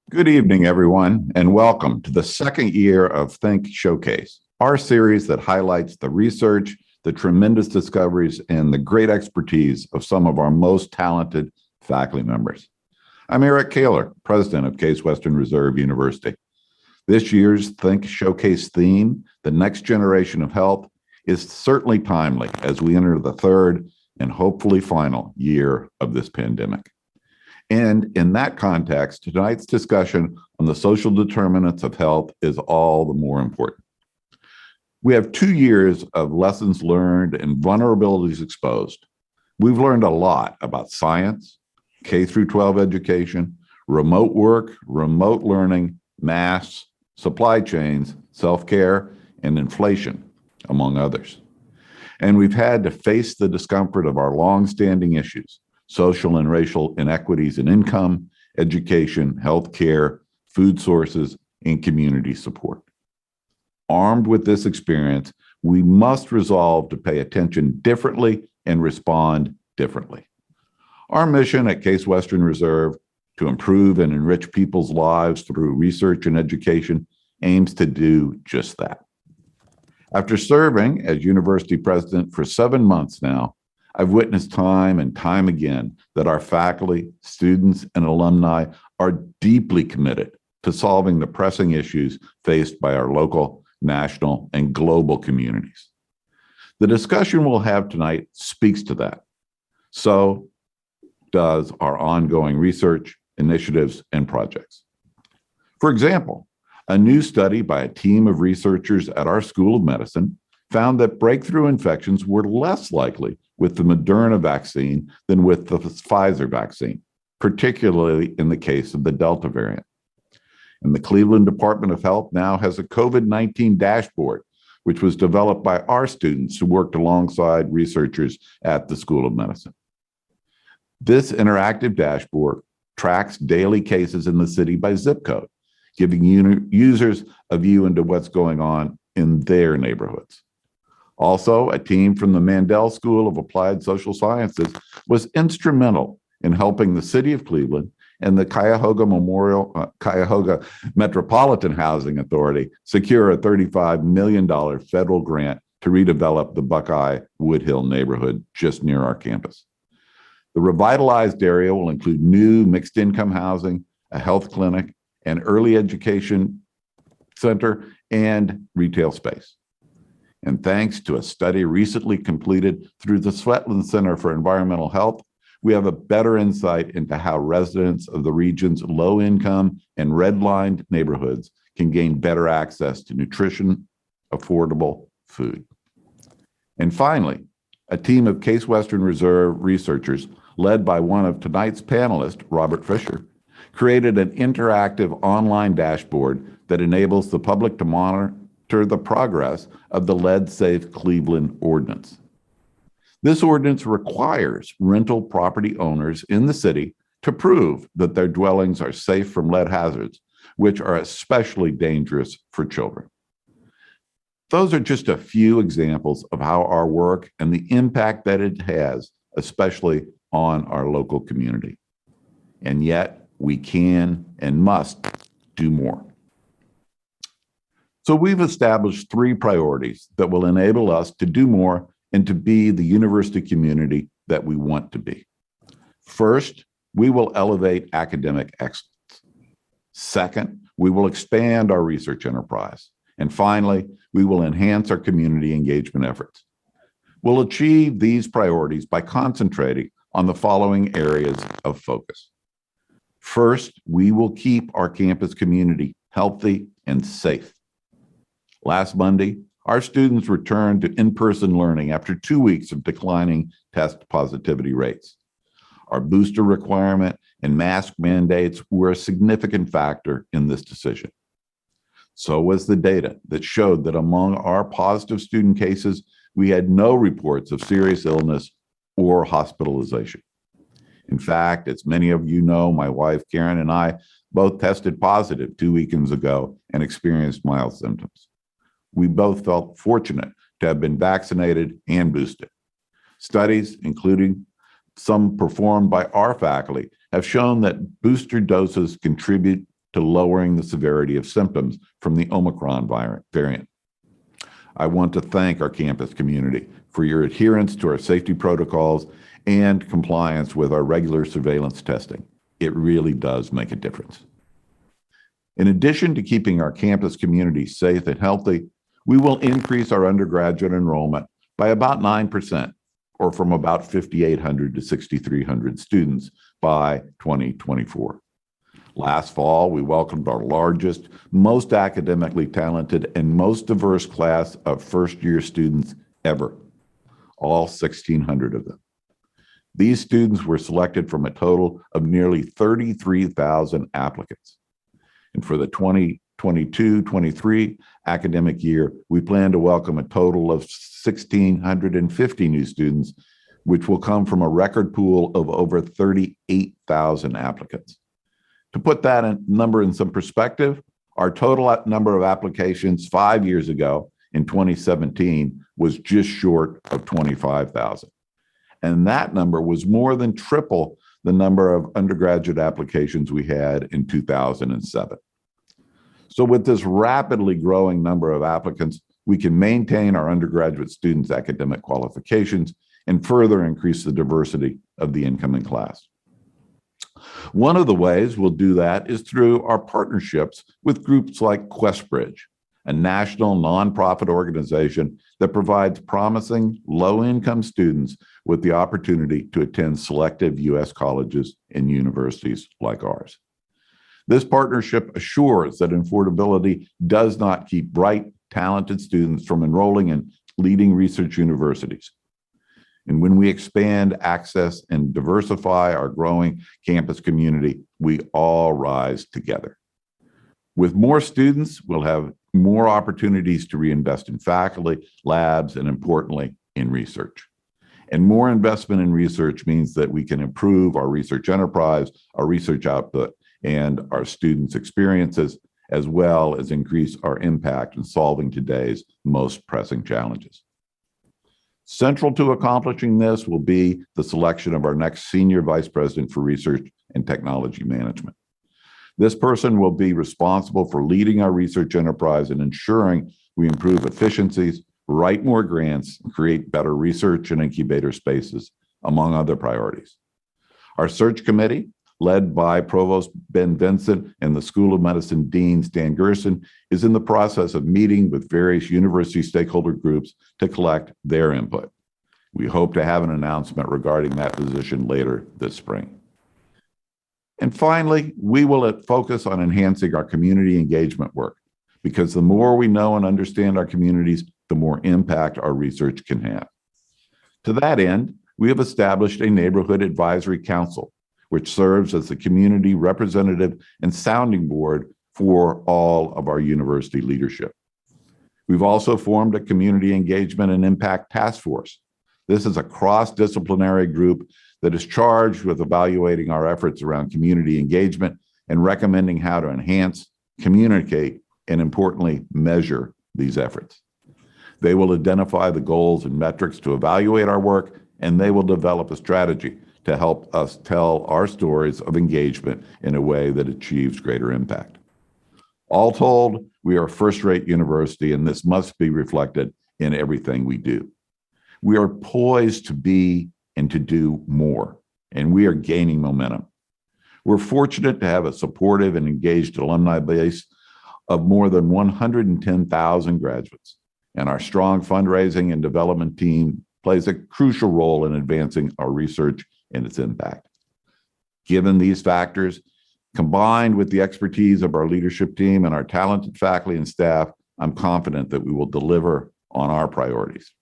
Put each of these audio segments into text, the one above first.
Good evening, everyone, and welcome to the second year of Think Showcase, our series that highlights the research, the tremendous discoveries, and the great expertise of some of our most talented faculty members. I'm Eric Kaler, president of Case Western Reserve University. This year's Think Showcase theme, The Next Generation of Health, is certainly timely as we enter the third and hopefully final year of this pandemic. And in that context, tonight's discussion on the social determinants of health is all the more important. We have 2 years of lessons learned and vulnerabilities exposed. We've learned a lot about science, K through 12 education, remote work, remote learning, masks, supply chains, self-care, and inflation, among others. And we've had to face the discomfort of our long-standing issues: social and racial inequities in income, education, healthcare, food sources, and community support. Armed with this experience, we must resolve to pay attention differently and respond differently. Our mission at Case Western Reserve to improve and enrich people's lives through research and education aims to do just that. After serving as university president for 7 months now, I've witnessed time and time again that our faculty, students, and alumni are deeply committed to solving the pressing issues faced by our local, national, and global communities. The discussion we'll have tonight speaks to that. So does our ongoing research, initiatives, and projects. For example, a new study by a team of researchers at our School of Medicine found that breakthrough infections were less likely with the Moderna vaccine than with the Pfizer vaccine, particularly in the case of the Delta variant. And the Cleveland Department of Health now has a COVID-19 dashboard, which was developed by our students who worked alongside researchers at the School of Medicine. This interactive dashboard tracks daily cases in the city by zip code, giving users a view into what's going on in their neighborhoods. Also, a team from the Mandel School of Applied Social Sciences was instrumental in helping the City of Cleveland and the Cuyahoga Metropolitan Housing Authority secure a $35 million federal grant to redevelop the Buckeye Woodhill neighborhood just near our campus. The revitalized area will include new mixed-income housing, a health clinic, an early education center, and retail space. And thanks to a study recently completed through the Svetland Center for Environmental Health, we have a better insight into how residents of the region's low-income and redlined neighborhoods can gain better access to nutrition, affordable food. And finally, a team of Case Western Reserve researchers, led by one of tonight's panelists, Robert Fisher, created an interactive online dashboard that enables the public to monitor the progress of the Lead Safe Cleveland ordinance. This ordinance requires rental property owners in the city to prove that their dwellings are safe from lead hazards, which are especially dangerous for children. Those are just a few examples of how our work and the impact that it has, especially on our local community. And yet, we can and must do more. So we've established 3 priorities that will enable us to do more and to be the university community that we want to be. First, we will elevate academic excellence. Second, we will expand our research enterprise. And finally, we will enhance our community engagement efforts. We'll achieve these priorities by concentrating on the following areas of focus. First, we will keep our campus community healthy and safe. Last Monday, our students returned to in-person learning after 2 weeks of declining test positivity rates. Our booster requirement and mask mandates were a significant factor in this decision. So was the data that showed that among our positive student cases, we had no reports of serious illness or hospitalization. In fact, as many of you know, my wife Karen and I both tested positive 2 weekends ago and experienced mild symptoms. We both felt fortunate to have been vaccinated and boosted. Studies, including some performed by our faculty, have shown that booster doses contribute to lowering the severity of symptoms from the Omicron variant. I want to thank our campus community for your adherence to our safety protocols and compliance with our regular surveillance testing. It really does make a difference. In addition to keeping our campus community safe and healthy, we will increase our undergraduate enrollment by about 9%, or from about 5,800 to 6,300 students by 2024. Last fall, we welcomed our largest, most academically talented, and most diverse class of first-year students ever, all 1,600 of them. These students were selected from a total of nearly 33,000 applicants. And for the 2022-23 academic year, we plan to welcome a total of 1,650 new students, which will come from a record pool of over 38,000 applicants. To put that number in some perspective, our total number of applications 5 years ago in 2017 was just short of 25,000. And that number was more than triple the number of undergraduate applications we had in 2007. So with this rapidly growing number of applicants, we can maintain our undergraduate students' academic qualifications and further increase the diversity of the incoming class. One of the ways we'll do that is through our partnerships with groups like QuestBridge, a national nonprofit organization that provides promising low-income students with the opportunity to attend selective U.S. colleges and universities like ours. This partnership assures that affordability does not keep bright, talented students from enrolling in leading research universities. And when we expand access and diversify our growing campus community, we all rise together. With more students, we'll have more opportunities to reinvest in faculty, labs, and importantly, in research. And more investment in research means that we can improve our research enterprise, our research output, and our students' experiences, as well as increase our impact in solving today's most pressing challenges. Central to accomplishing this will be the selection of our next Senior Vice President for Research and Technology Management. This person will be responsible for leading our research enterprise and ensuring we improve efficiencies, write more grants, and create better research and incubator spaces, among other priorities. Our search committee, led by Provost Ben Vincent and the School of Medicine Dean Stan Gerson, is in the process of meeting with various university stakeholder groups to collect their input. We hope to have an announcement regarding that position later this spring. And finally, we will focus on enhancing our community engagement work, because the more we know and understand our communities, the more impact our research can have. To that end, we have established a Neighborhood Advisory Council, which serves as the community representative and sounding board for all of our university leadership. We've also formed a Community Engagement and Impact Task Force. This is a cross-disciplinary group that is charged with evaluating our efforts around community engagement and recommending how to enhance, communicate, and importantly, measure these efforts. They will identify the goals and metrics to evaluate our work, and they will develop a strategy to help us tell our stories of engagement in a way that achieves greater impact. All told, we are a first-rate university, and this must be reflected in everything we do. We are poised to be and to do more, and we are gaining momentum. We're fortunate to have a supportive and engaged alumni base of more than 110,000 graduates, and our strong fundraising and development team plays a crucial role in advancing our research and its impact. Given these factors, combined with the expertise of our leadership team and our talented faculty and staff, I'm confident that we will deliver on our priorities.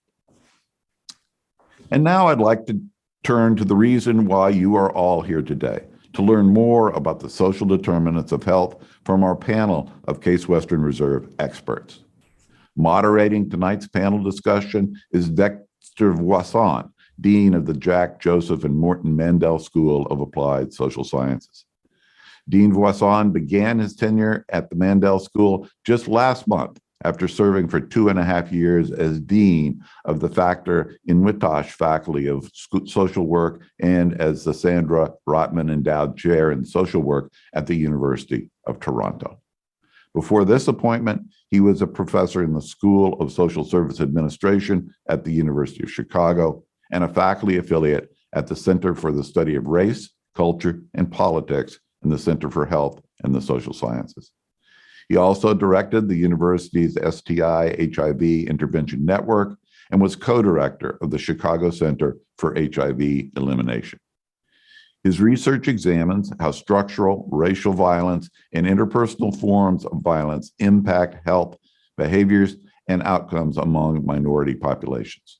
And now I'd like to turn to the reason why you are all here today, to learn more about the social determinants of health from our panel of Case Western Reserve experts. Moderating tonight's panel discussion is Dexter Voisin, Dean of the Jack, Joseph, and Morton Mandel School of Applied Social Sciences. Dean Voisin began his tenure at the Mandel School just last month after serving for 2.5 years as Dean of the Factor in Witosh Faculty of Social Work and as the Sandra Rotman Endowed Chair in Social Work at the University of Toronto. Before this appointment, he was a professor in the School of Social Service Administration at the University of Chicago and a faculty affiliate at the Center for the Study of Race, Culture, and Politics in the Center for Health and the Social Sciences. He also directed the university's STI/HIV Intervention Network and was co-director of the Chicago Center for HIV Elimination. His research examines how structural racial violence and interpersonal forms of violence impact health, behaviors, and outcomes among minority populations.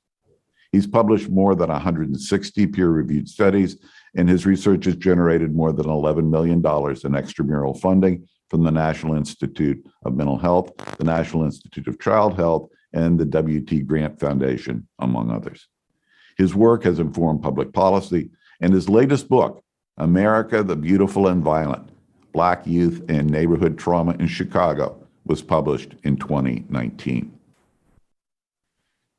He's published more than 160 peer-reviewed studies, and his research has generated more than $11 million in extramural funding from the National Institute of Mental Health, the National Institute of Child Health, and the W.T. Grant Foundation, among others. His work has informed public policy, and his latest book, America the Beautiful and Violent, Black Youth and Neighborhood Trauma in Chicago, was published in 2019.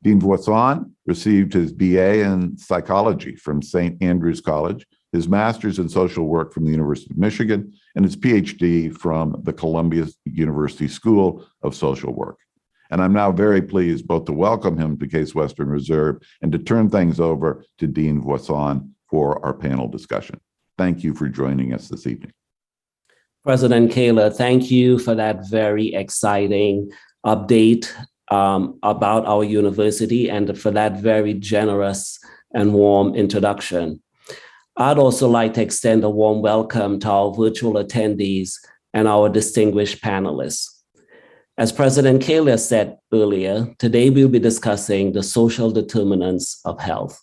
Dean Voisin received his BA in psychology from St. Andrews College, his master's in social work from the University of Michigan, and his PhD from the Columbia University School of Social Work. And I'm now very pleased both to welcome him to Case Western Reserve and to turn things over to Dean Voisin for our panel discussion. Thank you for joining us this evening. President Kaler, thank you for that very exciting update about our university and for that very generous and warm introduction. I'd also like to extend a warm welcome to our virtual attendees and our distinguished panelists. As President Kaler said earlier, today we'll be discussing the social determinants of health.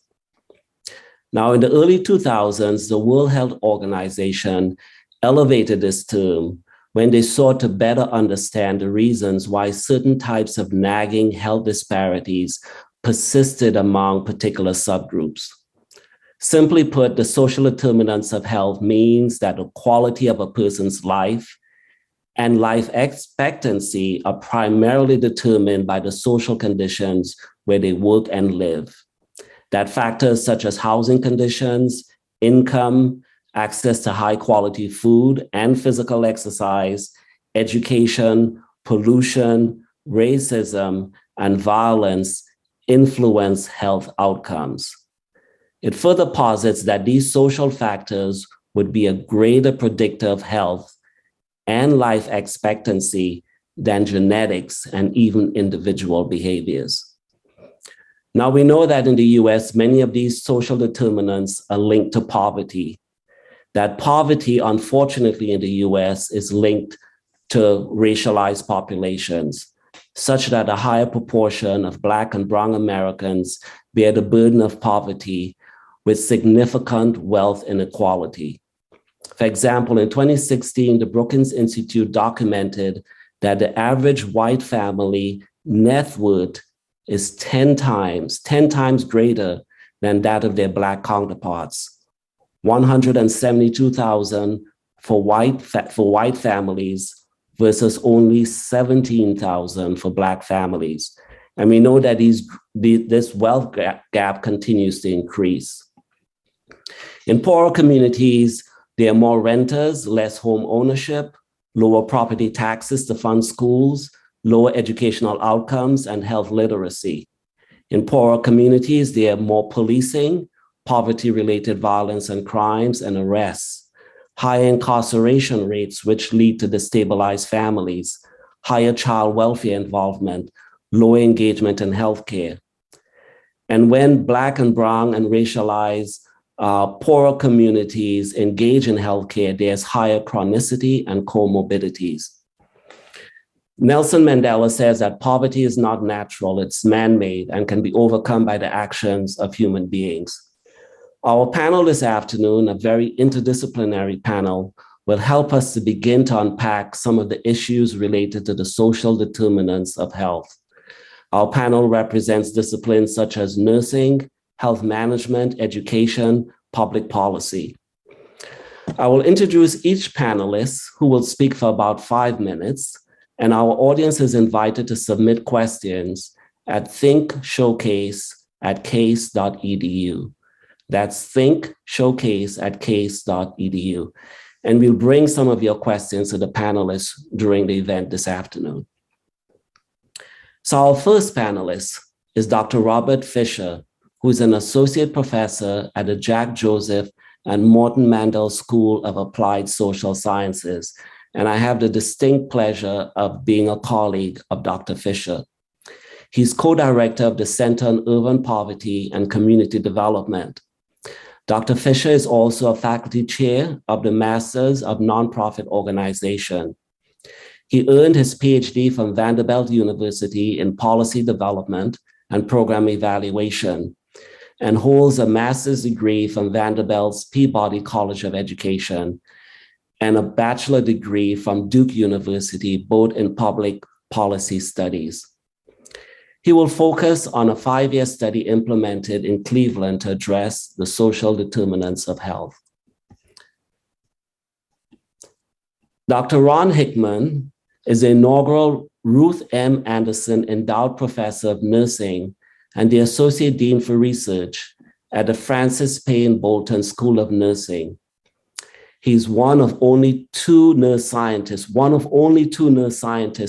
Now, in the early 2000s, the World Health Organization elevated this term when they sought to better understand the reasons why certain types of nagging health disparities persisted among particular subgroups. Simply put, the social determinants of health means that the quality of a person's life and life expectancy are primarily determined by the social conditions where they work and live. That factors such as housing conditions, income, access to high quality food and physical exercise, education, pollution, racism, and violence influence health outcomes. It further posits that these social factors would be a greater predictor of health and life expectancy than genetics and even individual behaviors. Now, we know that in the US, many of these social determinants are linked to poverty. That poverty, unfortunately, in the US is linked to racialized populations, such that a higher proportion of Black and Brown Americans bear the burden of poverty with significant wealth inequality. For example, in 2016, the Brookings Institute documented that the average white family net worth is 10 times greater than that of their Black counterparts. $172,000 for white families versus only $17,000 for Black families. And we know that this wealth gap continues to increase. In poorer communities, there are more renters, less home ownership, lower property taxes to fund schools, lower educational outcomes, and health literacy. In poorer communities, there are more policing, poverty-related violence and crimes and arrests, higher incarceration rates, which lead to destabilized families, higher child welfare involvement, lower engagement in healthcare. And when Black and Brown and racialized poorer communities engage in healthcare, there's higher chronicity and comorbidities. Nelson Mandela says that poverty is not natural, it's man-made and can be overcome by the actions of human beings. Our panel this afternoon, a very interdisciplinary panel, will help us to begin to unpack some of the issues related to the social determinants of health. Our panel represents disciplines such as nursing, health management, education, public policy. I will introduce each panelist, who will speak for about 5 minutes. And our audience is invited to submit questions at thinkshowcase@case.edu. That's thinkshowcase@case.edu. And we'll bring some of your questions to the panelists during the event this afternoon. So our first panelist is Dr. Robert Fisher, who is an associate professor at the Jack Joseph and Morton Mandel School of Applied Social Sciences. And I have the distinct pleasure of being a colleague of Dr. Fisher. He's co-director of the Center on Urban Poverty and Community Development. Dr. Fisher is also a faculty chair of the Masters of Nonprofit Organization. He earned his PhD from Vanderbilt University in Policy Development and Program Evaluation, and holds a master's degree from Vanderbilt's Peabody College of Education and a bachelor degree from Duke University, both in public policy studies. He will focus on a 5-year study implemented in Cleveland to address the social determinants of health. Dr. Ron Hickman is the inaugural Ruth M. Anderson Endowed Professor of Nursing and the Associate Dean for Research at the Francis Payne Bolton School of Nursing. He's one of only two nurse scientists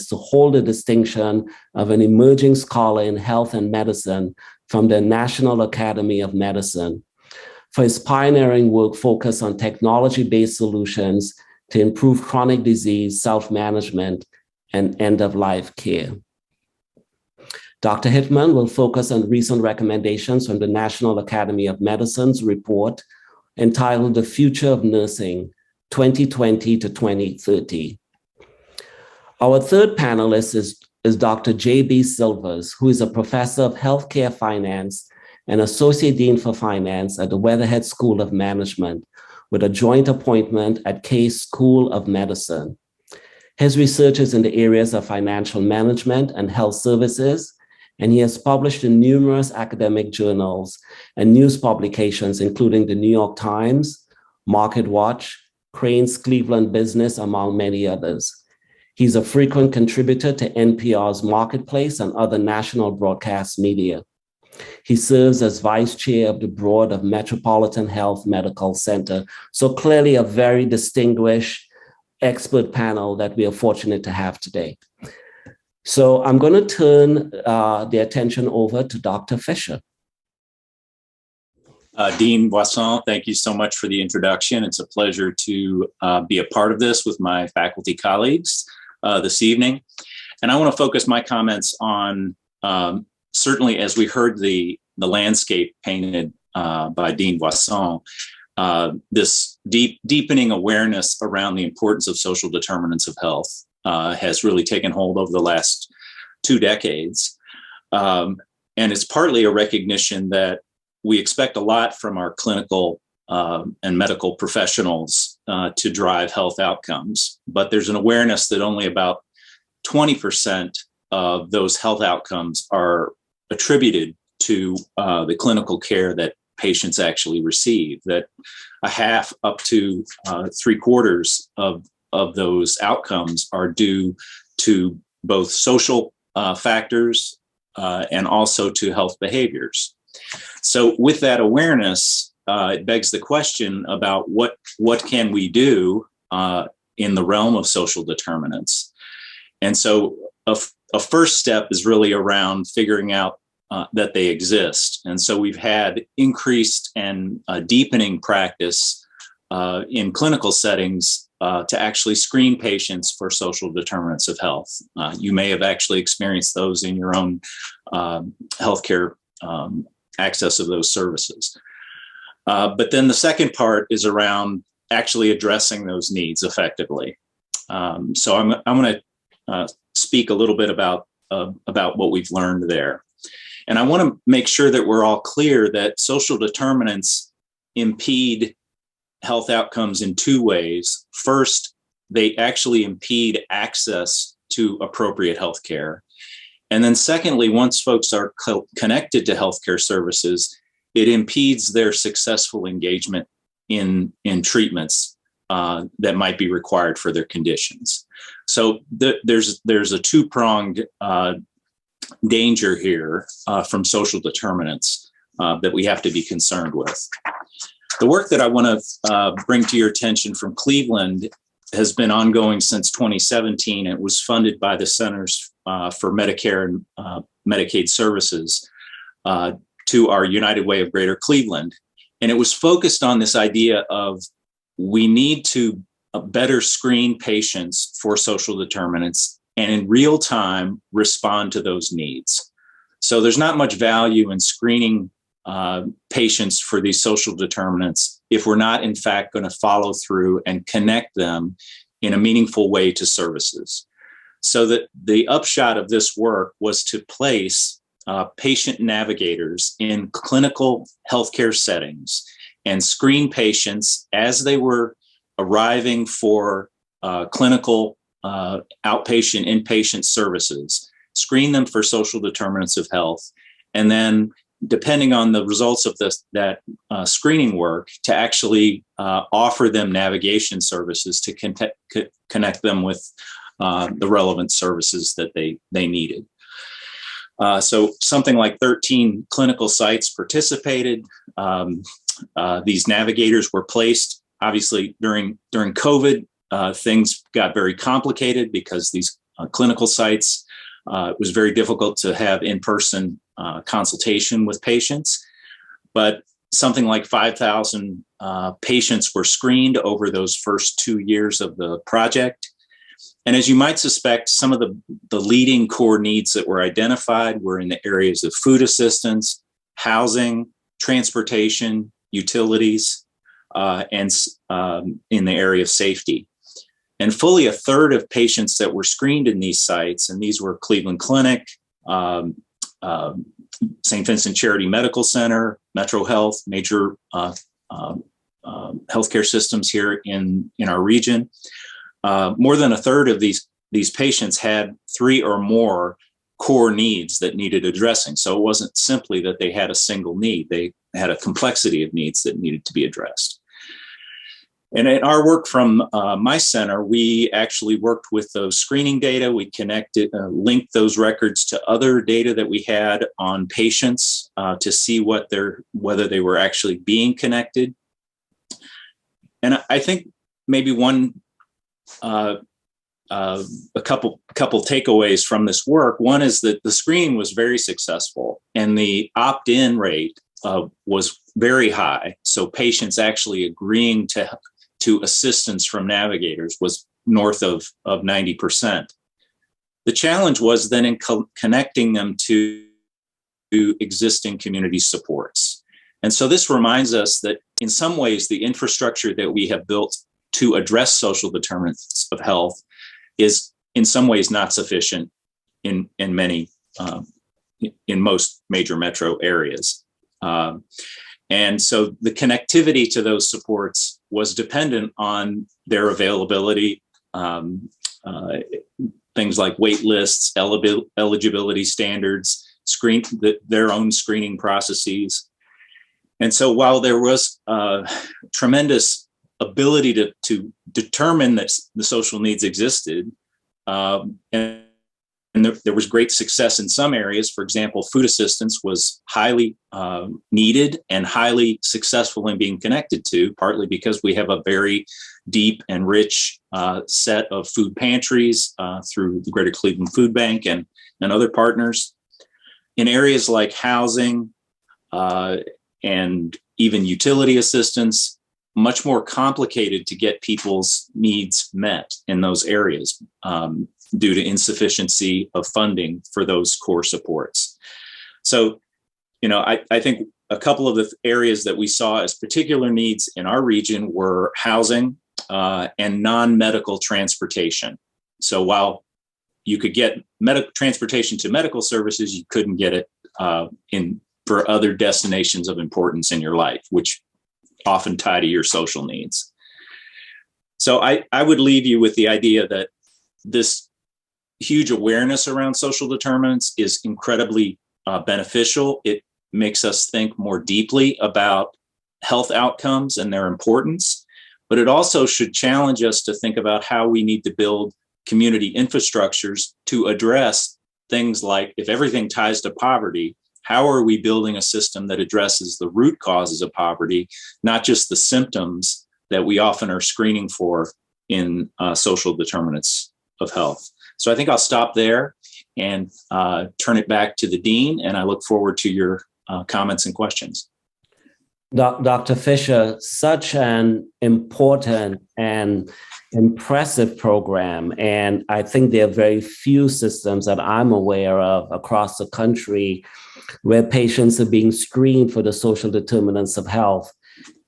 to hold the distinction of an emerging scholar in health and medicine from the National Academy of Medicine for his pioneering work focused on technology-based solutions to improve chronic disease, self-management, and end-of-life care. Dr. Hickman will focus on recent recommendations from the National Academy of Medicine's report entitled The Future of Nursing, 2020 to 2030. Our third panelist is Dr. J.B. Silvers, who is a professor of healthcare finance and associate dean for finance at the Weatherhead School of Management, with a joint appointment at Case School of Medicine. His research is in the areas of financial management and health services, and he has published in numerous academic journals and news publications, including the New York Times, MarketWatch, Crain's Cleveland Business, among many others. He's a frequent contributor to NPR's Marketplace and other national broadcast media. He serves as vice chair of the board of Metropolitan Health Medical Center. So clearly a very distinguished expert panel that we are fortunate to have today. So I'm going to turn the attention over to Dr. Fisher. Dean Boisson, thank you so much for the introduction. It's a pleasure to be a part of this with my faculty colleagues this evening. And I want to focus my comments on, certainly as we heard the landscape painted by Dean Boisson, this deepening awareness around the importance of social determinants of health has really taken hold over the last 2 decades. And it's partly a recognition that we expect a lot from our clinical and medical professionals to drive health outcomes, but there's an awareness that only about 20% of those health outcomes are attributed to the clinical care that patients actually receive, that a half up to 3/4 of those outcomes are due to both social factors and also to health behaviors. So with that awareness, it begs the question about what can we do in the realm of social determinants. And so a first step is really around figuring out that they exist. And so we've had increased and deepening practice in clinical settings to actually screen patients for social determinants of health. You may have actually experienced those in your own healthcare access of those services. But then the second part is around actually addressing those needs effectively. So I'm going to speak a little bit about what we've learned there. And I want to make sure that we're all clear that social determinants impede health outcomes in 2 ways. First, they actually impede access to appropriate health care. And then secondly, once folks are connected to healthcare services, it impedes their successful engagement in treatments that might be required for their conditions. So there's a two-pronged danger here from social determinants that we have to be concerned with. The work that I want to bring to your attention from Cleveland has been ongoing since 2017. It was funded by the Centers for Medicare and Medicaid Services to our United Way of Greater Cleveland. And it was focused on this idea of we need to better screen patients for social determinants and in real time respond to those needs. So there's not much value in screening patients for these social determinants if we're not in fact going to follow through and connect them in a meaningful way to services. So that the upshot of this work was to place patient navigators in clinical healthcare settings and screen patients as they were arriving for clinical outpatient, inpatient services, screen them for social determinants of health, and then depending on the results of that screening work, to actually offer them navigation services to connect them with the relevant services that they needed. So something like 13 clinical sites participated. These navigators were placed, obviously, during COVID. Things got very complicated because these clinical sites, it was very difficult to have in-person consultation with patients. But something like 5,000 patients were screened over those first 2 years of the project. And as you might suspect, some of the leading core needs that were identified were in the areas of food assistance, housing, transportation, utilities, and in the area of safety. And fully a third of patients that were screened in these sites, and these were Cleveland Clinic, St. Vincent Charity Medical Center, Metro Health, major healthcare systems here in our region. More than a third of these patients had 3 or more core needs that needed addressing. So it wasn't simply that they had a single need. They had a complexity of needs that needed to be addressed. And in our work from my center, we actually worked with those screening data. We connected, linked those records to other data that we had on patients to see whether they were actually being connected. And I think maybe a couple takeaways from this work. One is that the screening was very successful and the opt-in rate was very high. So patients actually agreeing to assistance from navigators was north of 90%. The challenge was then in connecting them to existing community supports. And so this reminds us that in some ways, the infrastructure that we have built to address social determinants of health is in some ways not sufficient in most major metro areas. And so the connectivity to those supports was dependent on their availability, things like wait lists, eligibility standards, their own screening processes. And so while there was tremendous ability to determine that the social needs existed, and there was great success in some areas. For example, food assistance was highly needed and highly successful in being connected to, partly because we have a very deep and rich set of food pantries through the Greater Cleveland Food Bank and other partners. In areas like housing and even utility assistance, much more complicated to get people's needs met in those areas due to insufficiency of funding for those core supports. So, I think a couple of the areas that we saw as particular needs in our region were housing and non-medical transportation. So while you could get transportation to medical services, you couldn't get it for other destinations of importance in your life, which often tie to your social needs. So I would leave you with the idea that this huge awareness around social determinants is incredibly beneficial. It makes us think more deeply about health outcomes and their importance. but it also should challenge us to think about how we need to build community infrastructures to address things like, if everything ties to poverty, how are we building a system that addresses the root causes of poverty, not just the symptoms that we often are screening for in social determinants of health? So I think I'll stop there and turn it back to the Dean, and I look forward to your comments and questions. Dr. Fisher, such an important and impressive program. And I think there are very few systems that I'm aware of across the country where patients are being screened for the social determinants of health.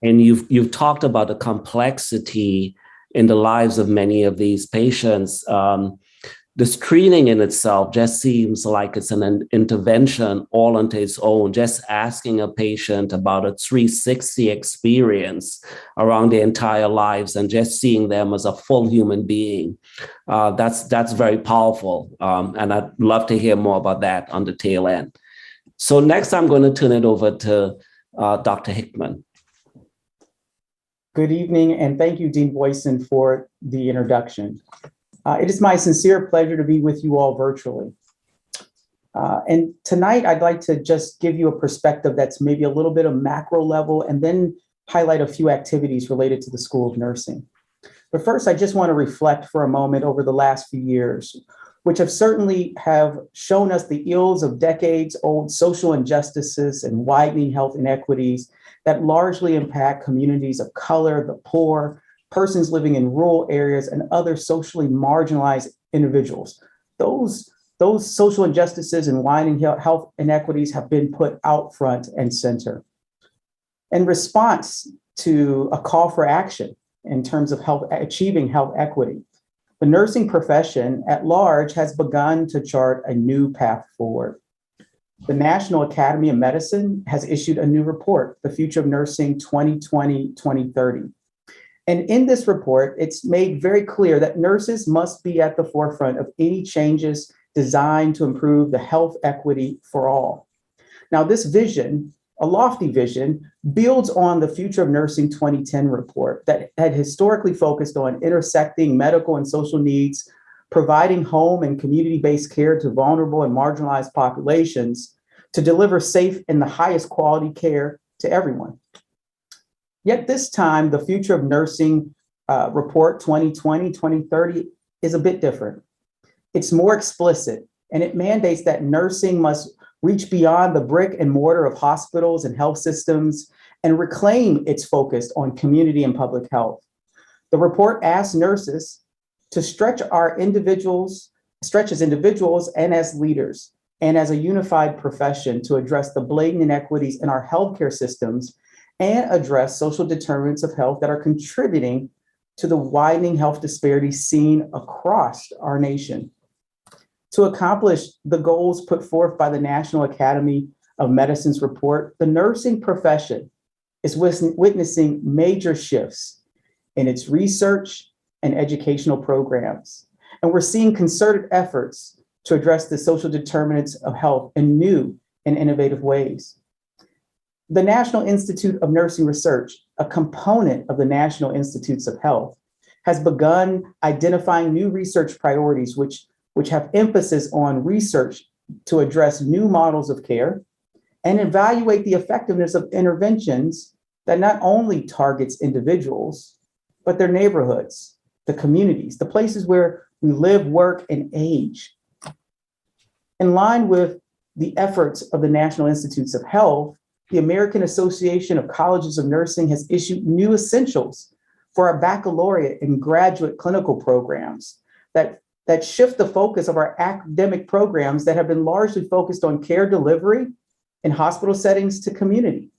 And you've talked about the complexity in the lives of many of these patients. The screening in itself just seems like it's an intervention all onto its own, just asking a patient about a 360 experience around their entire lives and just seeing them as a full human being. That's very powerful. And I'd love to hear more about that on the tail end. So next, I'm going to turn it over to Dr. Hickman. Good evening, and thank you, Dean Boyson, for the introduction. It is my sincere pleasure to be with you all virtually. And tonight, I'd like to just give you a perspective that's maybe a little bit of macro level and then highlight a few activities related to the School of Nursing. But first, I just want to reflect for a moment over the last few years, which have certainly have shown us the ills of decades-old social injustices and widening health inequities that largely impact communities of color, the poor, persons living in rural areas, and other socially marginalized individuals. Those social injustices and widening health inequities have been put out front and center. In response to a call for action in terms of achieving health equity, the nursing profession at large has begun to chart a new path forward. The National Academy of Medicine has issued a new report, The Future of Nursing 2020-2030. And in this report, it's made very clear that nurses must be at the forefront of any changes designed to improve the health equity for all. Now, this vision, a lofty vision, builds on the Future of Nursing 2010 report that had historically focused on intersecting medical and social needs, providing home and community-based care to vulnerable and marginalized populations to deliver safe and the highest quality care to everyone. Yet this time, the Future of Nursing report 2020-2030 is a bit different. It's more explicit, and it mandates that nursing must reach beyond the brick and mortar of hospitals and health systems and reclaim its focus on community and public health. The report asks nurses to stretch as individuals and as leaders and as a unified profession to address the blatant inequities in our healthcare systems and address social determinants of health that are contributing to the widening health disparities seen across our nation. To accomplish the goals put forth by the National Academy of Medicine's report, the nursing profession is witnessing major shifts in its research and educational programs. And we're seeing concerted efforts to address the social determinants of health in new and innovative ways. The National Institute of Nursing Research, a component of the National Institutes of Health, has begun identifying new research priorities which have emphasis on research to address new models of care and evaluate the effectiveness of interventions that not only targets individuals, but their neighborhoods, the communities, the places where we live, work, and age. In line with the efforts of the National Institutes of Health, the American Association of Colleges of Nursing has issued new essentials for our baccalaureate and graduate clinical programs that shift the focus of our academic programs that have been largely focused on care delivery in hospital settings to community.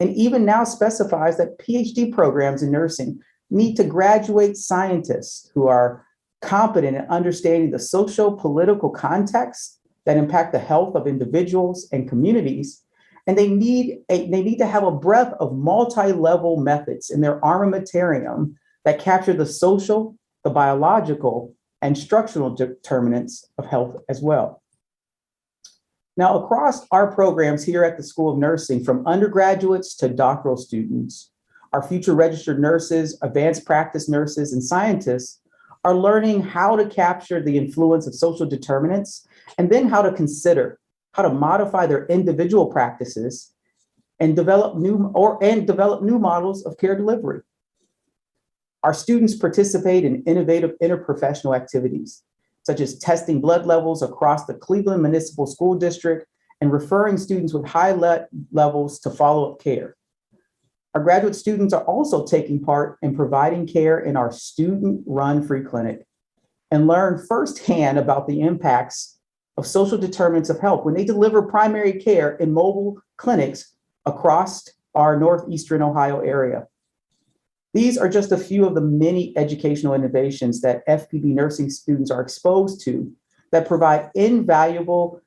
And even now specifies that PhD programs in nursing need to graduate scientists who are competent in understanding the social political context that impact the health of individuals and communities. And they need to have a breadth of multi-level methods in their armamentarium that capture the social, the biological, and structural determinants of health as well. Now, across our programs here at the School of Nursing, from undergraduates to doctoral students, Our future registered nurses, advanced practice nurses, and scientists are learning how to capture the influence of social determinants and then how to modify their individual practices and develop new models of care delivery. Our students participate in innovative interprofessional activities, such as testing blood levels across the Cleveland Municipal School District and referring students with high levels to follow-up care. Our graduate students are also taking part in providing care in our student-run free clinic and learn firsthand about the impacts of social determinants of health when they deliver primary care in mobile clinics across our northeastern Ohio area. These are just a few of the many educational innovations that FPB nursing students are exposed to that provide invaluable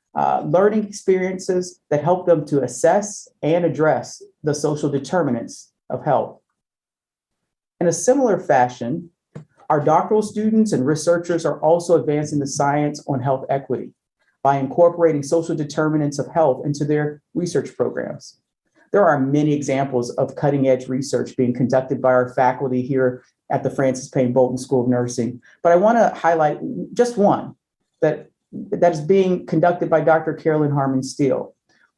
learning experiences that help them to assess and address the social determinants of health. In a similar fashion, our doctoral students and researchers are also advancing the science on health equity by incorporating social determinants of health into their research programs. There are many examples of cutting-edge research being conducted by our faculty here at the Francis Payne Bolton School of Nursing, but I want to highlight just one that is being conducted by Dr. Carolyn Harmon Steele.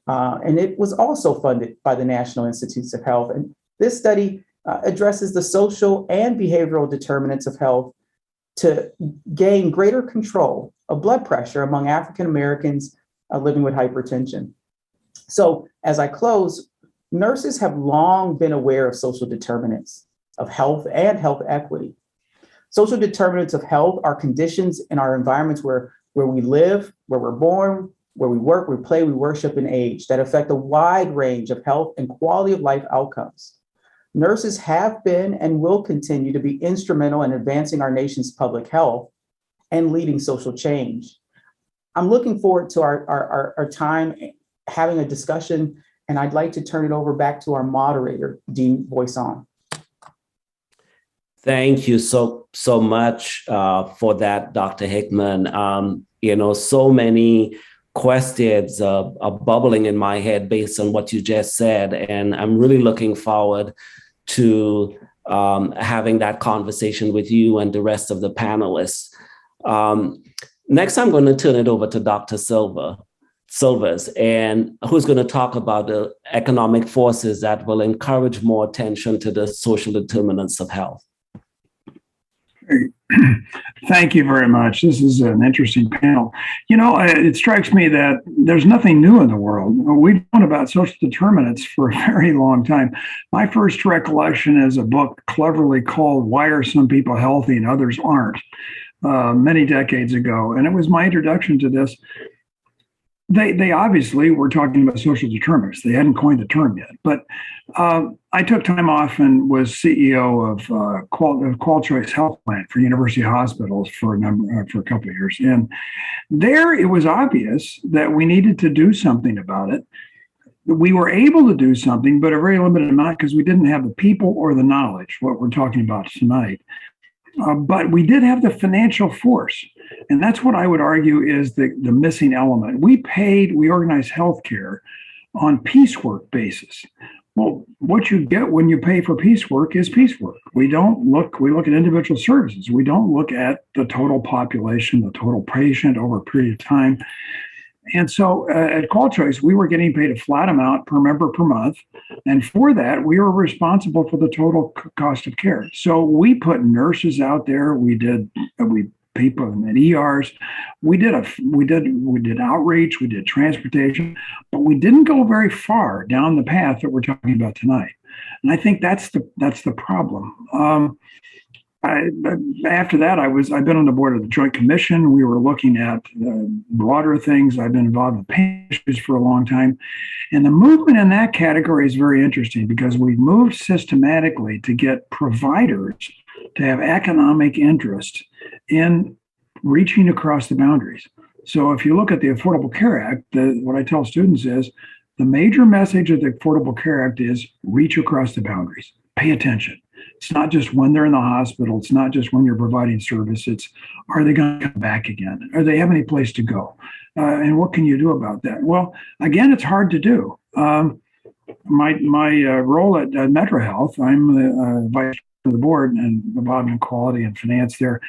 And it was also funded by the National Institutes of Health. And this study addresses the social and behavioral determinants of health to gain greater control of blood pressure among African Americans living with hypertension. So as I close, nurses have long been aware of social determinants of health and health equity. Social determinants of health are conditions in our environments where we live, where we're born, where we work, we play, we worship, and age that affect a wide range of health and quality of life outcomes. Nurses have been and will continue to be instrumental in advancing our nation's public health and leading social change. I'm looking forward to our time having a discussion, and I'd like to turn it over back to our moderator, Dean Boisson. Thank you so much for that, Dr. Hickman. So many questions are bubbling in my head based on what you just said, and I'm really looking forward to having that conversation with you and the rest of the panelists. Next, I'm going to turn it over to Dr. Silvers, and who's going to talk about the economic forces that will encourage more attention to the social determinants of health. Thank you very much. This is an interesting panel. It strikes me that there's nothing new in the world. We've known about social determinants for a very long time. My first recollection is a book cleverly called Why Are Some People Healthy and Others Aren't, many decades ago. And it was my introduction to this. They obviously were talking about social determinants. They hadn't coined the term yet. But I took time off and was CEO of Qual Choice Health Plan for University Hospitals for a couple of years. And there it was obvious that we needed to do something about it. We were able to do something, but a very limited amount because we didn't have the people or the knowledge, what we're talking about tonight. But we did have the financial force. And that's what I would argue is the missing element. We organized healthcare on piecework basis. Well, what you get when you pay for piecework is piecework. We look at individual services. We don't look at the total population, the total patient over a period of time. And so at Qual Choice, we were getting paid a flat amount per member per month. And for that, we were responsible for the total cost of care. So we put nurses out there. We people in ERs. We did outreach. We did transportation, but we didn't go very far down the path that we're talking about tonight. And I think that's the problem. After that, I've been on the board of the Joint Commission. We were looking at broader things. I've been involved in pain issues for a long time. And the movement in that category is very interesting because we've moved systematically to get providers to have economic interest in reaching across the boundaries. So if you look at the Affordable Care Act, what I tell students is the major message of the Affordable Care Act is reach across the boundaries, pay attention. It's not just when they're in the hospital. It's not just when you're providing service. It's, are they going to come back again? Are they have any place to go? And what can you do about that? Well, again, it's hard to do. my role at Metro Health, I'm the vice chair of the board and involved in quality and finance there.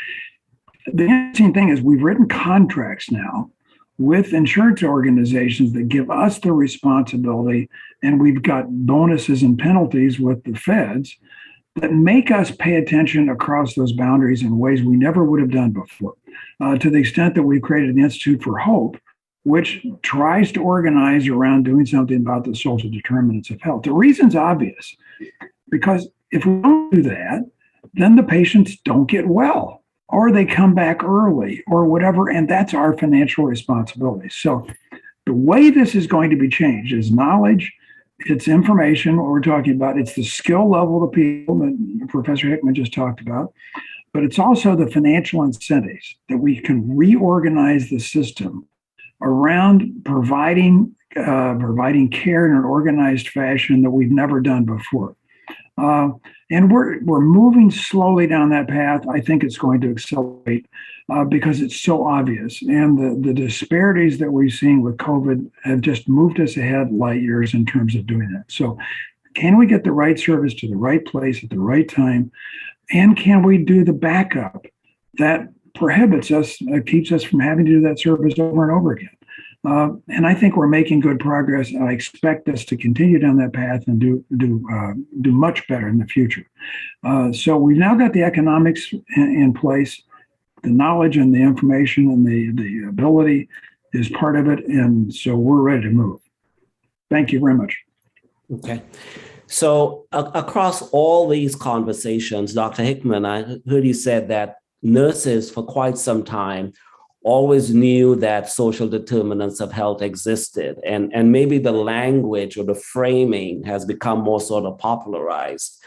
The interesting thing is we've written contracts now with insurance organizations that give us the responsibility, and we've got bonuses and penalties with the feds that make us pay attention across those boundaries in ways we never would have done before. To the extent that we've created the Institute for Hope, which tries to organize around doing something about the social determinants of health. The reason's obvious, because if we don't do that, then the patients don't get well, or they come back early, or whatever, and that's our financial responsibility. So the way this is going to be changed is knowledge, it's information, what we're talking about, it's the skill level of the people that Professor Hickman just talked about, but it's also the financial incentives that we can reorganize the system around providing care in an organized fashion that we've never done before. And we're moving slowly down that path. I think it's going to accelerate because it's so obvious. And the disparities that we've seen with COVID have just moved us ahead light years in terms of doing that. So can we get the right service to the right place at the right time? And can we do the backup that prohibits us, keeps us from having to do that service over and over again? And I think we're making good progress. I expect us to continue down that path and do much better in the future. So we've now got the economics in place, the knowledge and the information and the ability is part of it, and so we're ready to move. Thank you very much. Okay. So across all these conversations, Dr. Hickman, I heard you said that nurses for quite some time always knew that social determinants of health existed, and maybe the language or the framing has become more sort of popularized.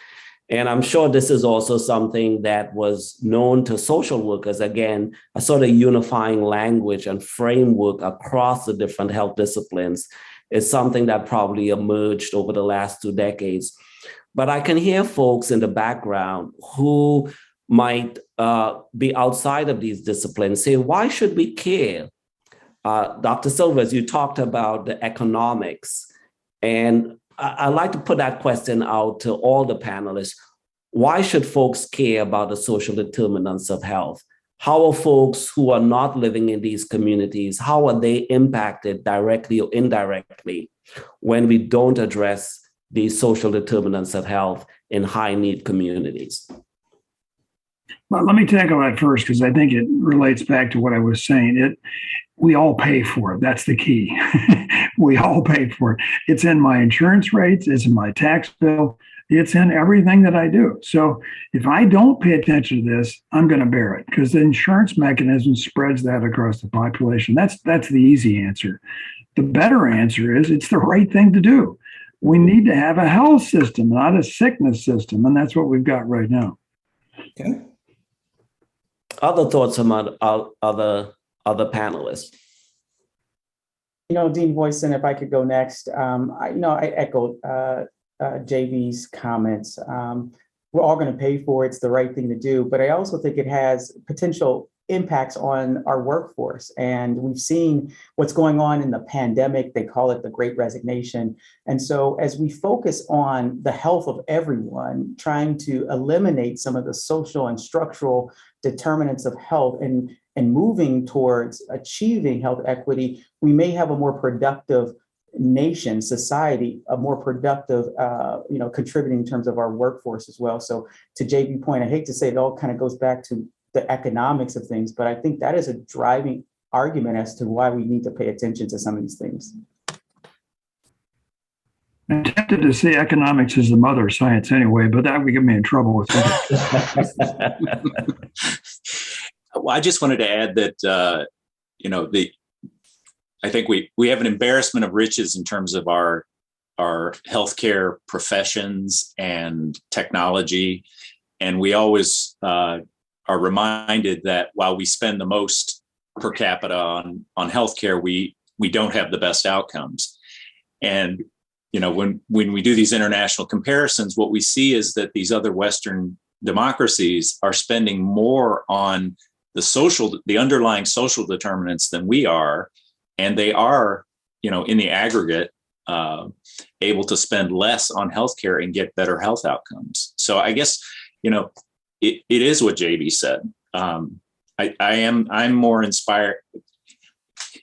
And I'm sure this is also something that was known to social workers, again, a sort of unifying language and framework across the different health disciplines is something that probably emerged over the last 2 decades. But I can hear folks in the background who might be outside of these disciplines say, why should we care? Dr. Silvers, you talked about the economics, and I'd like to put that question out to all the panelists. Why should folks care about the social determinants of health? How are folks who are not living in these communities, how are they impacted directly or indirectly when we don't address these social determinants of health in high-need communities? Well, let me tackle that first because I think it relates back to what I was saying. We all pay for it. That's the key. We all pay for it. It's in my insurance rates. It's in my tax bill. It's in everything that I do. So if I don't pay attention to this, I'm going to bear it because the insurance mechanism spreads that across the population. That's the easy answer. The better answer is it's the right thing to do. We need to have a health system, not a sickness system. And that's what we've got right now. Okay. Other thoughts from other panelists? Dean Boyson, if I could go next, I echoed JV's comments. We're all going to pay for it. It's the right thing to do. But I also think it has potential impacts on our workforce. And we've seen what's going on in the pandemic. They call it the Great Resignation. And so as we focus on the health of everyone, trying to eliminate some of the social and structural determinants of health and moving towards achieving health equity, we may have a more productive nation, society, a more productive, contributing in terms of our workforce as well. So to JV point, I hate to say it all kind of goes back to the economics of things, but I think that is a driving argument as to why we need to pay attention to some of these things. I'm tempted to say economics is the mother of science anyway, but that would get me in trouble with it. Well, I just wanted to add that, I think we have an embarrassment of riches in terms of our healthcare professions and technology. And we always are reminded that while we spend the most per capita on healthcare, we don't have the best outcomes. And when we do these international comparisons, what we see is that these other Western democracies are spending more on the underlying social determinants than we are. And they are, in the aggregate, able to spend less on healthcare and get better health outcomes. So I guess, it is what JB said. I'm more inspired.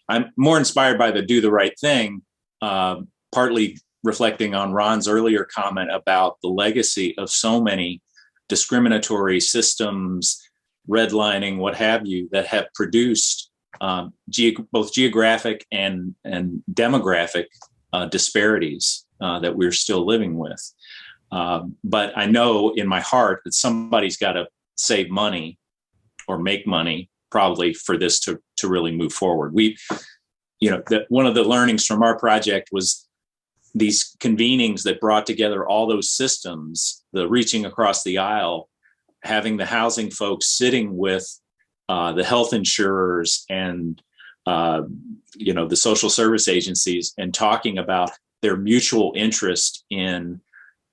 I'm more inspired by the do the right thing, partly reflecting on Ron's earlier comment about the legacy of so many discriminatory systems, redlining, what have you, that have produced both geographic and demographic disparities that we're still living with. But I know in my heart that somebody's got to save money or make money probably for this to really move forward. That one of the learnings from our project was these convenings that brought together all those systems, the reaching across the aisle, having the housing folks sitting with the health insurers and the social service agencies and talking about their mutual interest in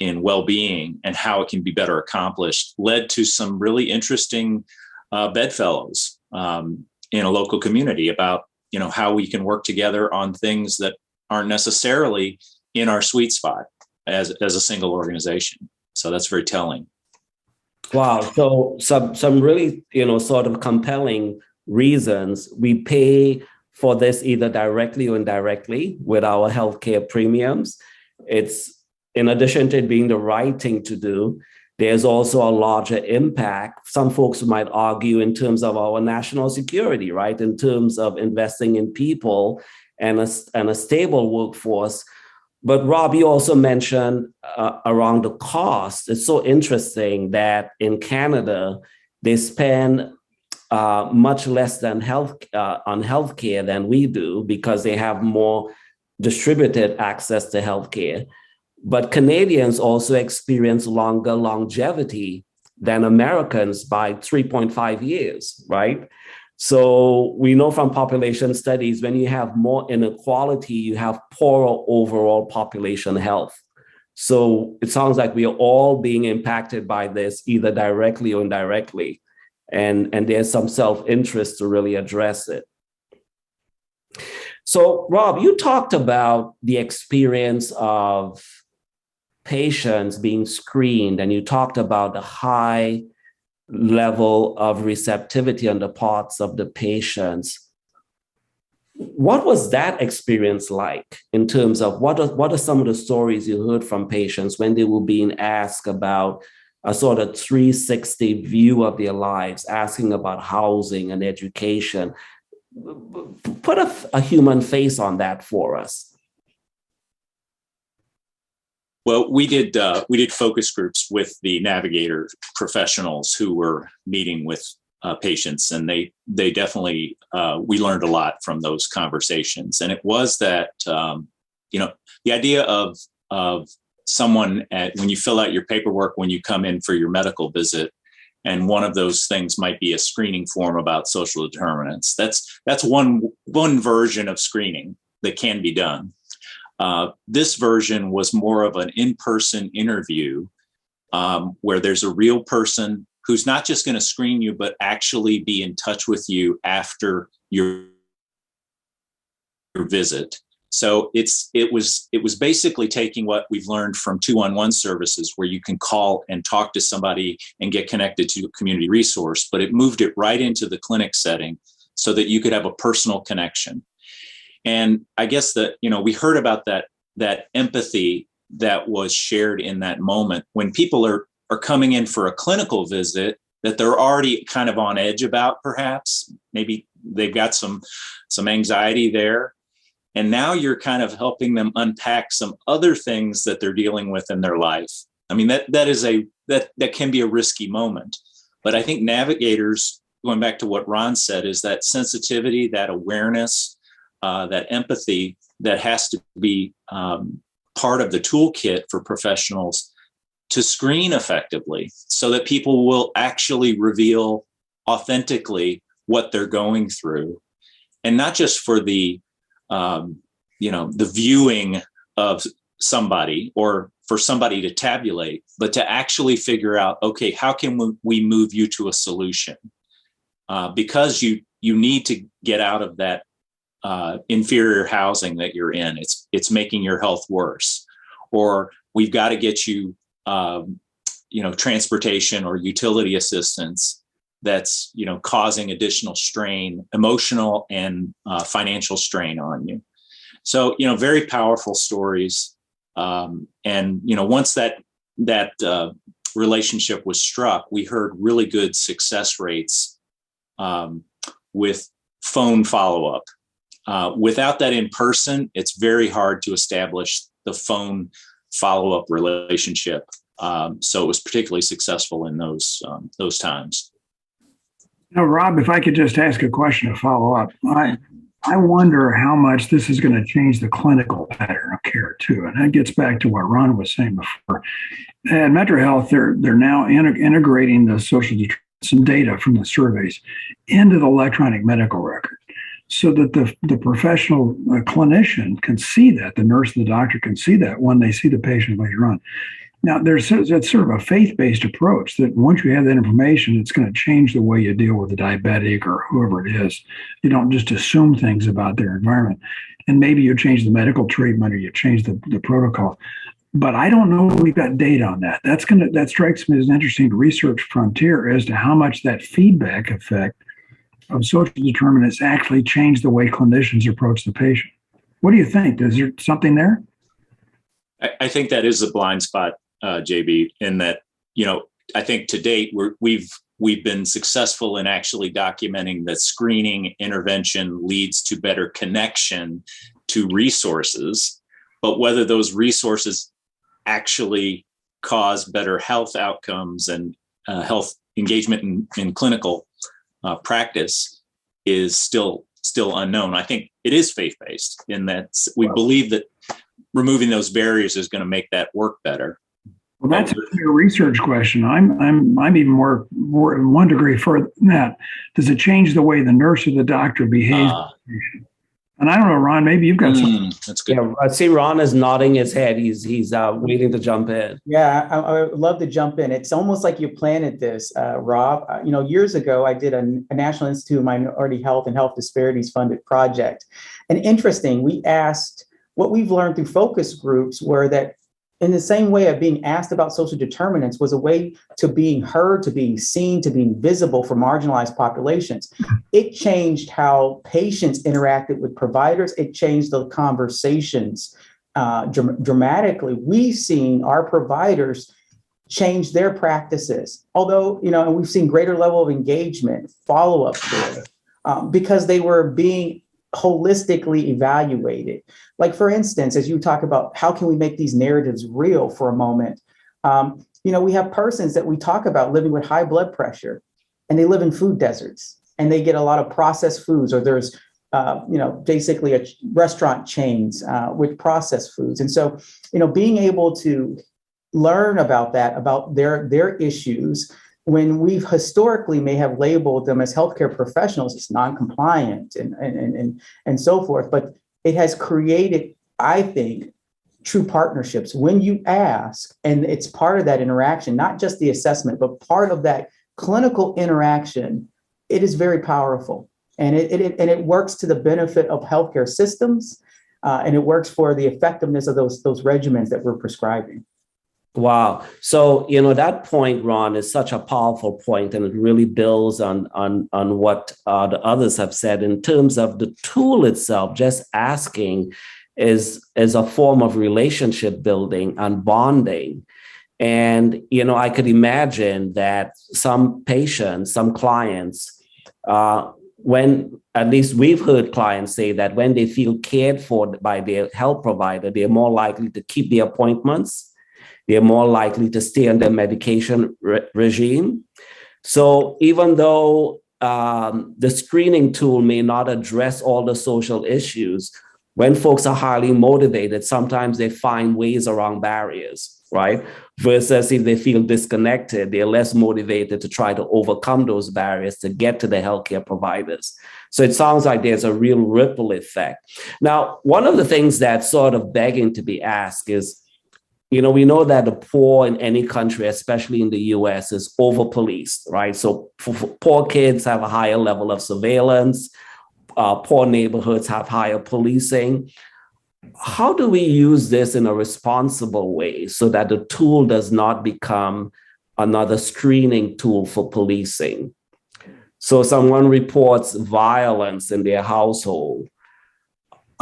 well-being and how it can be better accomplished, led to some really interesting bedfellows in a local community about how we can work together on things that aren't necessarily in our sweet spot as a single organization. So that's very telling. Wow. So some really, sort of compelling reasons. We pay for this either directly or indirectly with our healthcare premiums. It's, in addition to it being the right thing to do, there's also a larger impact. Some folks might argue in terms of our national security, right? In terms of investing in people and a stable workforce. But Rob, you also mentioned around the cost. It's so interesting that in Canada, they spend much less than on healthcare than we do because they have more distributed access to healthcare. But Canadians also experience longer longevity than Americans by 3.5 years, right? So we know from population studies, when you have more inequality, you have poorer overall population health. So it sounds like we are all being impacted by this, either directly or indirectly. And there's some self-interest to really address it. So Rob, you talked about the experience of patients being screened, and you talked about the high level of receptivity on the parts of the patients. What was that experience like in terms of what are some of the stories you heard from patients when they were being asked about a sort of 360 view of their lives, asking about housing and education? Put a human face on that for us. Well, we did focus groups with the navigator professionals who were meeting with patients, and they definitely we learned a lot from those conversations. And it was that the idea of someone when you fill out your paperwork when you come in for your medical visit, and one of those things might be a screening form about social determinants. That's one version of screening that can be done. This version was more of an in-person interview where there's a real person who's not just going to screen you, but actually be in touch with you after your visit. So it was basically taking what we've learned from 211 services, where you can call and talk to somebody and get connected to a community resource, but it moved it right into the clinic setting so that you could have a personal connection. And I guess that, we heard about that empathy that was shared in that moment when people are coming in for a clinical visit that they're already kind of on edge about, perhaps. Maybe they've got some anxiety there. And now you're kind of helping them unpack some other things that they're dealing with in their life. I mean, that can be a risky moment. But I think navigators, going back to what Ron said, is that sensitivity, that awareness, that empathy that has to be part of the toolkit for professionals to screen effectively so that people will actually reveal authentically what they're going through. And not just for the viewing of somebody or for somebody to tabulate, but to actually figure out, okay, how can we move you to a solution? Because you need to get out of that inferior housing that you're in. It's making your health worse. Or we've got to get you, transportation or utility assistance that's, causing additional strain, emotional and financial strain on you. So, very powerful stories. Once that relationship was struck, we heard really good success rates with phone follow-up. Without that in person, it's very hard to establish the phone follow-up relationship. So it was particularly successful in those times. Now, Rob, if I could just ask a question to follow up. I wonder how much this is going to change the clinical pattern of care too. And that gets back to what Ron was saying before. At Metro Health, they're now integrating the some data from the surveys into the electronic medical record, so that the professional clinician can see that, the nurse and the doctor can see that when they see the patient later on. Now, it's sort of a faith-based approach that once you have that information, it's going to change the way you deal with the diabetic or whoever it is. You don't just assume things about their environment. And maybe you change the medical treatment or you change the protocol. But I don't know if we've got data on that. That strikes me as an interesting research frontier as to how much that feedback effect of social determinants actually change the way clinicians approach the patient. What do you think? Is there something there? I think that is a blind spot, JB, in that, I think to date we've been successful in actually documenting that screening intervention leads to better connection to resources, but whether those resources actually cause better health outcomes and health engagement in clinical practice is still unknown. I think it is faith-based in that we believe that removing those barriers is going to make that work better. Well, that's a research question. I'm even more 1 degree further than that. Does it change the way the nurse or the doctor behaves? And I don't know, Ron, maybe you've got something. That's good. Yeah, I see Ron is nodding his head. He's waiting to jump in. Yeah, I would love to jump in. It's almost like you planted this, Rob. Years ago, I did a National Institute of Minority Health and Health Disparities funded project. And interesting, we asked, what we've learned through focus groups were that in the same way of being asked about social determinants was a way to being heard, to being seen, to being visible for marginalized populations. It changed how patients interacted with providers. It changed the conversations dramatically. We've seen our providers change their practices, although, and we've seen greater level of engagement, follow-up care, because they were being holistically evaluated. Like, for instance, as you talk about how can we make these narratives real for a moment, we have persons that we talk about living with high blood pressure, and they live in food deserts, and they get a lot of processed foods, or there's, basically a restaurant chains with processed foods. And so, being able to learn about that, about their issues, when we've historically may have labeled them as healthcare professionals as non-compliant and so forth, but it has created, I think, true partnerships. When you ask, and it's part of that interaction, not just the assessment, but part of that clinical interaction, it is very powerful. And it works to the benefit of healthcare systems, and it works for the effectiveness of those regimens that we're prescribing. Wow. So, that point, Ron, is such a powerful point, and it really builds on what the others have said in terms of the tool itself. Just asking is a form of relationship building and bonding. And, I could imagine that some patients, some clients, when at least we've heard clients say that when they feel cared for by their health provider, they're more likely to keep their appointments. They're more likely to stay on their medication regime. So even though the screening tool may not address all the social issues, when folks are highly motivated, sometimes they find ways around barriers, right? Versus if they feel disconnected, they're less motivated to try to overcome those barriers to get to the healthcare providers. So it sounds like there's a real ripple effect. Now, one of the things that's sort of begging to be asked is, we know that the poor in any country, especially in the US, is over-policed, right? So poor kids have a higher level of surveillance. poor neighborhoods have higher policing. How do we use this in a responsible way so that the tool does not become another screening tool for policing? So someone reports violence in their household.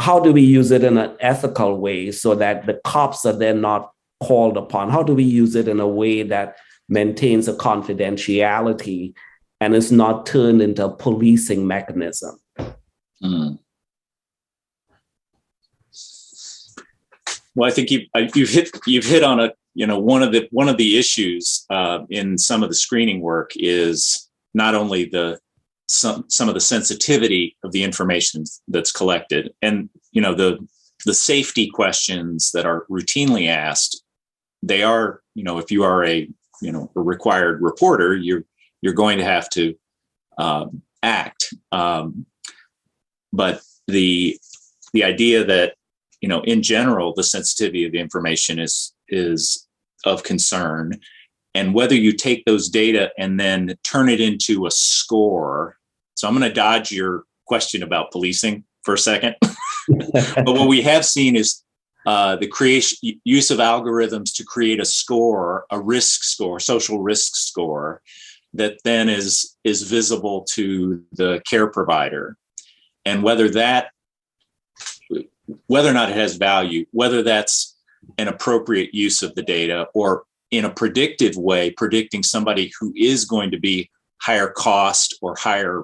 How do we use it in an ethical way so that the cops are then not called upon? How do we use it in a way that maintains a confidentiality and is not turned into a policing mechanism? Mm. Well, I think you've hit on a one of the issues in some of the screening work is not only some of the sensitivity of the information that's collected, and the safety questions that are routinely asked. They are, if you are a required reporter, you're going to have to act. But the idea that in general, the sensitivity of the information is of concern. And whether you take those data and then turn it into a score. So I'm going to dodge your question about policing for a second. But what we have seen is the use of algorithms to create a score, a risk score, social risk score, that then is visible to the care provider. And whether or not it has value, whether that's an appropriate use of the data or in a predictive way, predicting somebody who is going to be higher cost or higher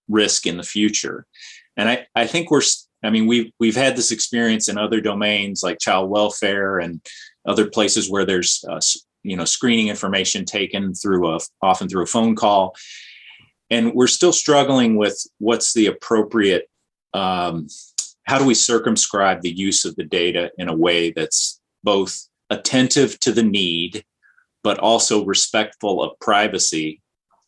risk in the future. And I think we've had this experience in other domains like child welfare and other places where there's screening information taken often through a phone call. And we're still struggling with what's the appropriate, how do we circumscribe the use of the data in a way that's both attentive to the need, but also respectful of privacy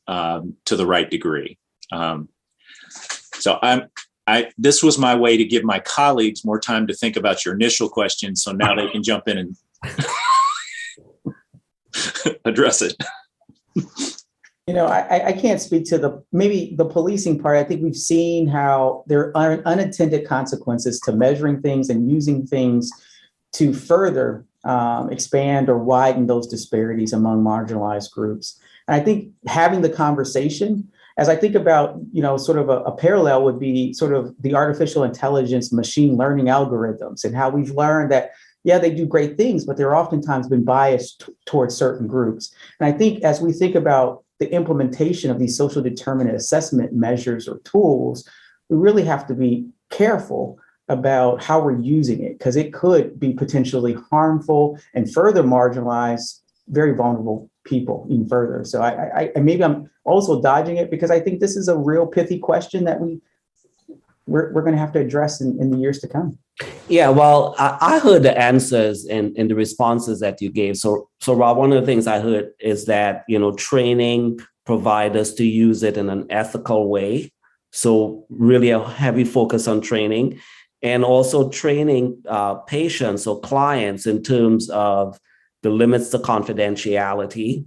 to the right degree. So this was my way to give my colleagues more time to think about your initial question. So now they can jump in and address it. I can't speak to maybe the policing part. I think we've seen how there are unintended consequences to measuring things and using things to further expand or widen those disparities among marginalized groups. And I think having the conversation, as I think about, sort of a parallel would be sort of the artificial intelligence, machine learning algorithms, and how we've learned that, yeah, they do great things, but they're oftentimes been biased towards certain groups. And I think as we think about the implementation of these social determinant assessment measures or tools, we really have to be careful about how we're using it, because it could be potentially harmful and further marginalize very vulnerable people even further. So I maybe I'm also dodging it because I think this is a real pithy question that we're going to have to address in the years to come. Yeah, well, I heard the answers and the responses that you gave. So Rob, one of the things I heard is that, training providers to use it in an ethical way. So really a heavy focus on training, and also training patients or clients in terms of the limits to confidentiality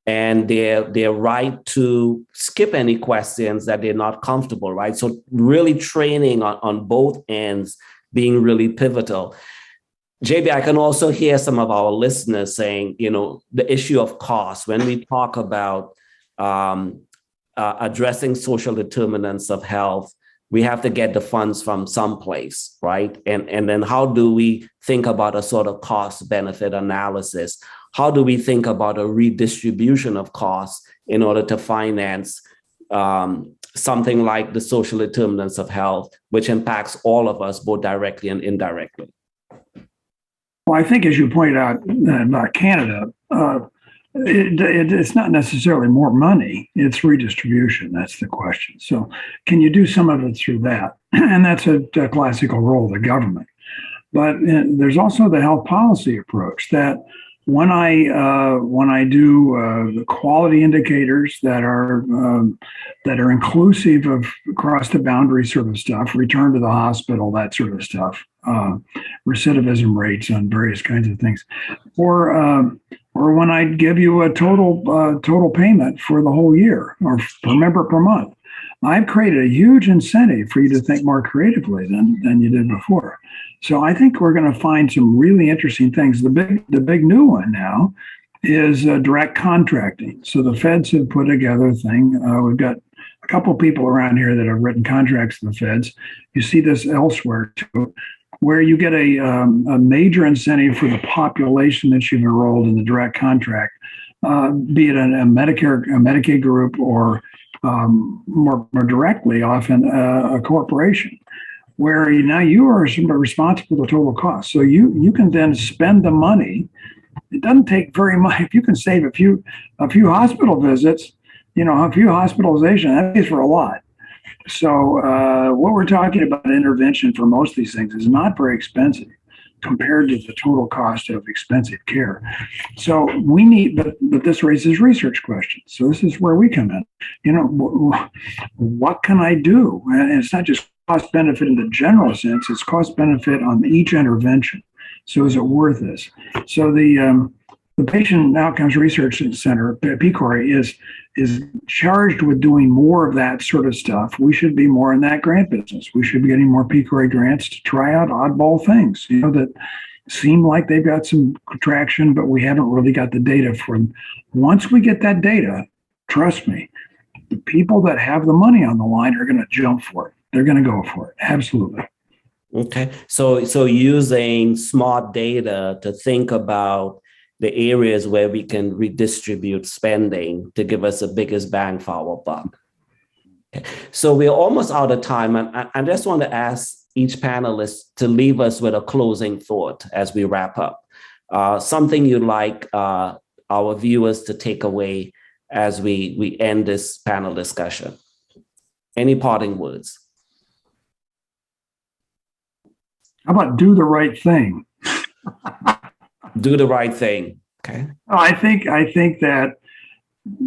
and their right to skip any questions that they're not comfortable, right? So really training on both ends being really pivotal. JB, I can also hear some of our listeners saying, the issue of cost, when we talk about addressing social determinants of health, we have to get the funds from someplace, right? And then how do we think about a sort of cost benefit analysis? How do we think about a redistribution of costs in order to finance something like the social determinants of health, which impacts all of us, both directly and indirectly? Well, I think as you pointed out about Canada, it's not necessarily more money, it's redistribution. That's the question. So can you do some of it through that? And that's a classical role of the government. But there's also the health policy approach that when I do the quality indicators that are inclusive of across the boundary sort of stuff, return to the hospital, that sort of stuff, recidivism rates on various kinds of things, or when I give you a total payment for the whole year or per member per month, I've created a huge incentive for you to think more creatively than you did before. So I think we're going to find some really interesting things. The big new one now is direct contracting. So the feds have put together a thing. We've got a couple of people around here that have written contracts to the feds. You see this elsewhere too, where you get a major incentive for the population that you've enrolled in the direct contract, be it a Medicaid group, or more directly, often a corporation, where now you are responsible for the total cost. So you can then spend the money. It doesn't take very much. If you can save a few hospital visits, a few hospitalizations, that pays for a lot. So what we're talking about, intervention for most of these things, is not very expensive compared to the total cost of expensive care. So we need, but this raises research questions. So this is where we come in. What can I do? And it's not just cost benefit in the general sense, it's cost benefit on each intervention. So is it worth this? So the Patient Outcomes Research Center, PCORI, is charged with doing more of that sort of stuff. We should be more in that grant business. We should be getting more PCORI grants to try out oddball things, that seem like they've got some traction, but we haven't really got the data for them. Once we get that data, trust me, the people that have the money on the line are going to jump for it. They're going to go for it. Absolutely. Okay. So using smart data to think about the areas where we can redistribute spending to give us the biggest bang for our buck. Okay. So we're almost out of time. And I just want to ask each panelist to leave us with a closing thought as we wrap up. Something you'd like our viewers to take away as we end this panel discussion. Any parting words? How about do the right thing? Do the right thing. Okay. I think that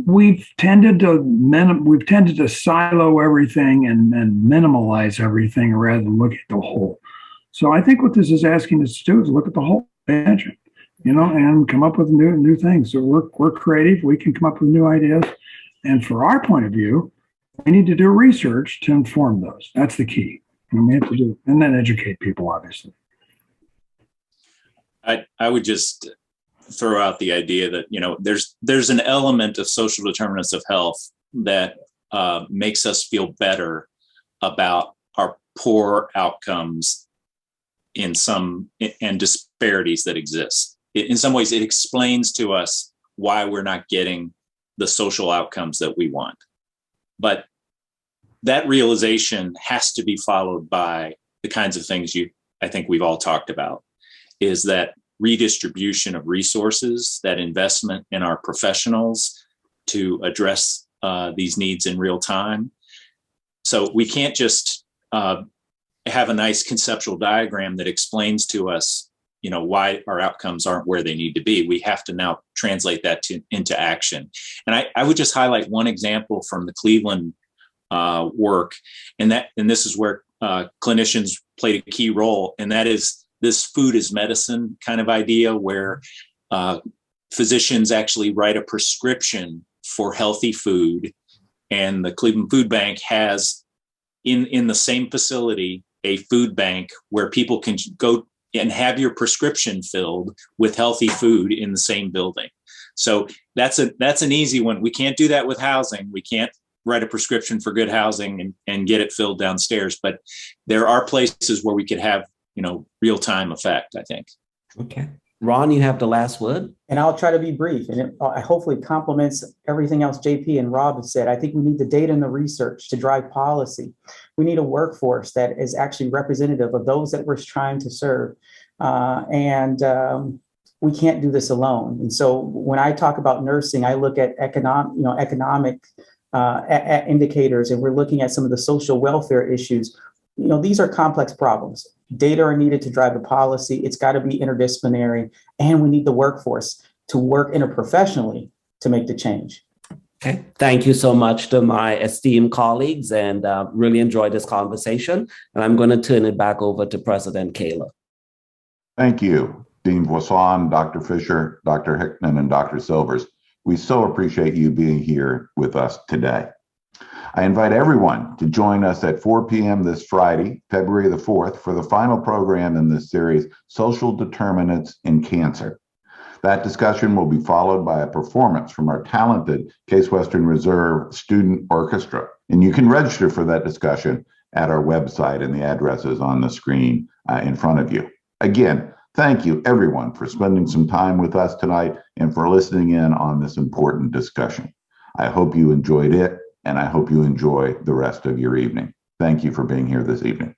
we've tended to silo everything and minimalize everything rather than look at the whole. So I think what this is asking us to do is look at the whole imagine, and come up with new things. So we're creative. We can come up with new ideas, and for our point of view, we need to do research to inform those. That's the key. And we have to do, and then educate people, obviously. I would just throw out the idea that, there's an element of social determinants of health that makes us feel better about our poor outcomes and disparities that exist. In some ways, it explains to us why we're not getting the social outcomes that we want. But that realization has to be followed by the kinds of things I think we've all talked about, is that redistribution of resources, that investment in our professionals to address these needs in real time. So we can't just have a nice conceptual diagram that explains to us, why our outcomes aren't where they need to be. We have to now translate that into action. And I would just highlight one example from the Cleveland work, and this is where clinicians played a key role, and that is this food is medicine kind of idea, where physicians actually write a prescription for healthy food, and the Cleveland Food Bank has in the same facility a food bank where people can go and have your prescription filled with healthy food in the same building. So that's an easy one. We can't do that with housing. We can't write a prescription for good housing and get it filled downstairs, but there are places where we could have real-time effect, I think. Okay. Ron, you have the last word. And I'll try to be brief, and it hopefully complements everything else JP and Rob have said. I think we need the data and the research to drive policy. We need a workforce that is actually representative of those that we're trying to serve. We can't do this alone. And so when I talk about nursing, I look at economic indicators, and we're looking at some of the social welfare issues. These are complex problems. Data are needed to drive the policy. It's got to be interdisciplinary, and we need the workforce to work interprofessionally to make the change. Okay. Thank you so much to my esteemed colleagues, and really enjoyed this conversation. And I'm going to turn it back over to President Kaler. Thank you, Dean Voisin, Dr. Fisher, Dr. Hickman, and Dr. Silvers. We so appreciate you being here with us today. I invite everyone to join us at 4 p.m. this Friday, February the 4th, for the final program in this series, Social Determinants in Cancer. That discussion will be followed by a performance from our talented Case Western Reserve Student Orchestra. And you can register for that discussion at our website, and the address is on the screen in front of you. Again, thank you everyone for spending some time with us tonight and for listening in on this important discussion. I hope you enjoyed it, and I hope you enjoy the rest of your evening. Thank you for being here this evening.